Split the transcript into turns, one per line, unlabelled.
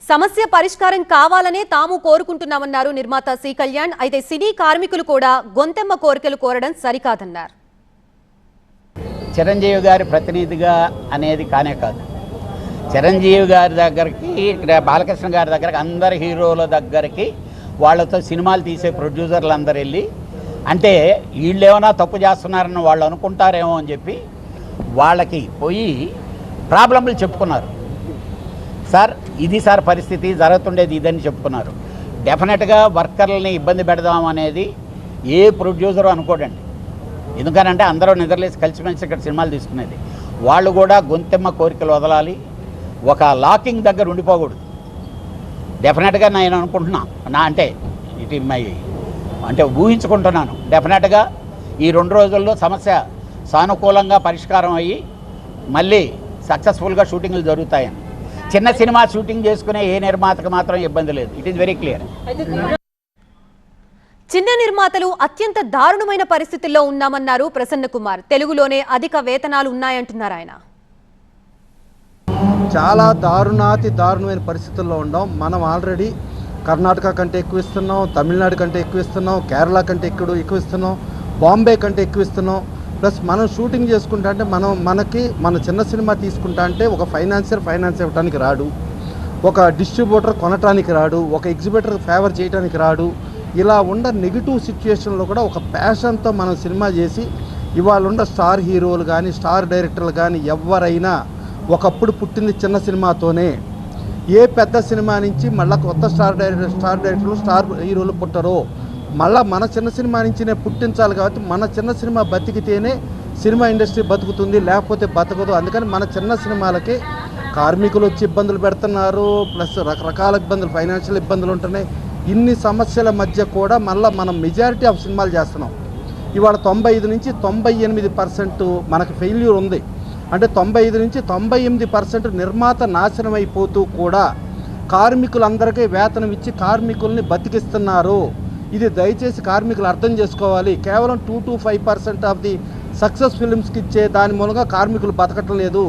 సమస్య పరిష్కారం కావాలనే తాము కోరుకుంటున్నామన్నారు నిర్మాత సి కళ్యాణ్. అయితే సినీ కార్మికులు కూడా గొంతెమ్మ కోరికలు కోరడం సరికాదన్నారు.
చిరంజీవి గారి ప్రతినిధిగా అనేది కానే కాదు. చిరంజీవి గారి దగ్గరికి, బాలకృష్ణ గారి దగ్గరికి, అందరి హీరోల దగ్గరికి వాళ్ళతో సినిమాలు తీసే ప్రొడ్యూసర్లు అందరు వెళ్ళి, అంటే వీళ్ళు ఏమైనా తప్పు చేస్తున్నారని వాళ్ళు అనుకుంటారేమో అని చెప్పి వాళ్ళకి పోయి ప్రాబ్లంలు చెప్పుకున్నారు. సార్ ఇది సార్ పరిస్థితి, జరుగుతుండేది ఇదని చెప్పుకున్నారు. డెఫినెట్గా వర్కర్లని ఇబ్బంది పెడదాం అనేది ఏ ప్రొడ్యూసరు అనుకోడండి. ఎందుకనంటే అందరూ నిద్రలేసి కలిసిమెలిసి ఇక్కడ సినిమాలు తీసుకునేది. వాళ్ళు కూడా గొంతెమ్మ కోరికలు వదలాలి, ఒక లాకింగ్ దగ్గర ఉండిపోకూడదు. డెఫినెట్గా నేను అనుకుంటున్నా, అంటే ఊహించుకుంటున్నాను, డెఫినెట్గా ఈ 2 రోజుల్లో సమస్య సానుకూలంగా పరిష్కారం అయ్యి మళ్ళీ సక్సెస్ఫుల్గా షూటింగ్లు జరుగుతాయని. చిన్న సినిమా షూటింగ్ చేసుకునే ఏ నిర్మాతకు మాత్రం ఇబ్బంది లేదు. It is very clear.
చిన్న నిర్మాతలు అత్యంత దారుణమైన పరిస్థితుల్లో ఉన్నామన్నారు ప్రసన్న కుమార్. తెలుగులోనే అధిక వేతనాలు ఉన్నాయంటున్నారు ఆయన.
చాలా దారుణమైన పరిస్థితుల్లో ఉన్నాం. మనం ఆల్రెడీ కర్ణాటక కంటే ఎక్కువ ఇస్తున్నాం, తమిళనాడు కంటే ఎక్కువ ఇస్తున్నాం, కేరళ కంటే ఎక్కువ ఇస్తున్నాం, బాంబే కంటే ఎక్కువ ఇస్తున్నాం. ప్లస్ మనం షూటింగ్ చేసుకుంటా అంటే మన చిన్న సినిమా తీసుకుంటా అంటే ఒక ఫైనాన్స్ ఇవ్వడానికి రాడు, ఒక డిస్ట్రిబ్యూటర్ కొనటానికి రాడు, ఒక ఎగ్జిబిటర్ ఫేవర్ చేయడానికి రాడు. ఇలా ఉన్న నెగిటివ్ సిచ్యుయేషన్లో కూడా ఒక ప్యాషన్తో మనం సినిమా చేసి ఇవాళ ఉన్న స్టార్ హీరోలు కానీ స్టార్ డైరెక్టర్లు కానీ ఎవరైనా ఒకప్పుడు పుట్టింది చిన్న సినిమాతోనే. ఏ పెద్ద సినిమా నుంచి మళ్ళీ కొత్త స్టార్ డైరెక్టర్లు స్టార్ హీరోలు పుట్టరో మళ్ళీ మన చిన్న సినిమా నుంచినే పుట్టించాలి. కాబట్టి మన చిన్న సినిమా బతికితేనే సినిమా ఇండస్ట్రీ బతుకుతుంది, లేకపోతే బతకదు. అందుకని మన చిన్న సినిమాలకి కార్మికులు వచ్చి ఇబ్బందులు పెడుతున్నారు, ప్లస్ రకరకాల ఇబ్బందులు, ఫైనాన్షియల్ ఇబ్బందులు ఉంటున్నాయి. ఇన్ని సమస్యల మధ్య కూడా మళ్ళీ మనం మెజారిటీ ఆఫ్ సినిమాలు చేస్తున్నాం. ఇవాళ 95 నుంచి 98% మనకు ఫెయిల్యూర్ ఉంది. అంటే 95 నుంచి 98% నిర్మాత నాశనం అయిపోతూ కూడా కార్మికులందరికీ వేతనం ఇచ్చి కార్మికుల్ని బతికిస్తున్నారు. ఇది దయచేసి కార్మికులు అర్థం చేసుకోవాలి. కేవలం 2 to 5% ఆఫ్ ది సక్సెస్ ఫిలిమ్స్కి ఇచ్చే దాని మూలంగా కార్మికులు బతకటం లేదు.